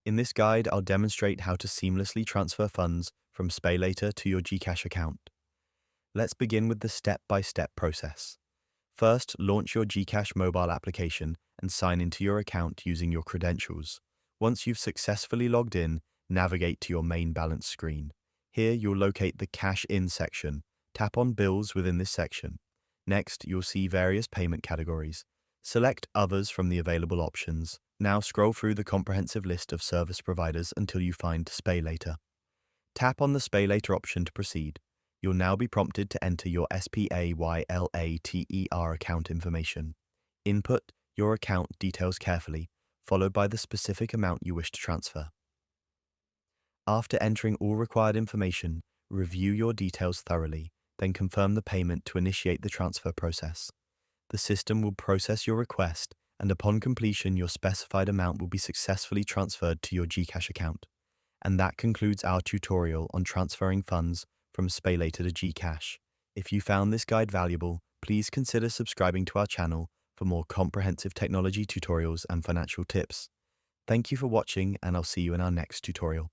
In this guide, I'll demonstrate how to seamlessly transfer funds from SPayLater to your GCash account. Let's begin with the step-by-step process. First, launch your GCash mobile application and sign into your account using your credentials. Once you've successfully logged in, navigate to your main balance screen. Here, you'll locate the Cash In section. Tap on Bills within this section. Next, you'll see various payment categories. Select Others from the available options. Now scroll through the comprehensive list of service providers until you find SPayLater. Tap on the SPayLater option to proceed. You'll now be prompted to enter your SPayLater account information. Input your account details carefully, followed by the specific amount you wish to transfer. After entering all required information, review your details thoroughly, then confirm the payment to initiate the transfer process. The system will process your request, and upon completion, your specified amount will be successfully transferred to your GCash account. And that concludes our tutorial on transferring funds from SPayLater to GCash. If you found this guide valuable, please consider subscribing to our channel for more comprehensive technology tutorials and financial tips. Thank you for watching, and I'll see you in our next tutorial.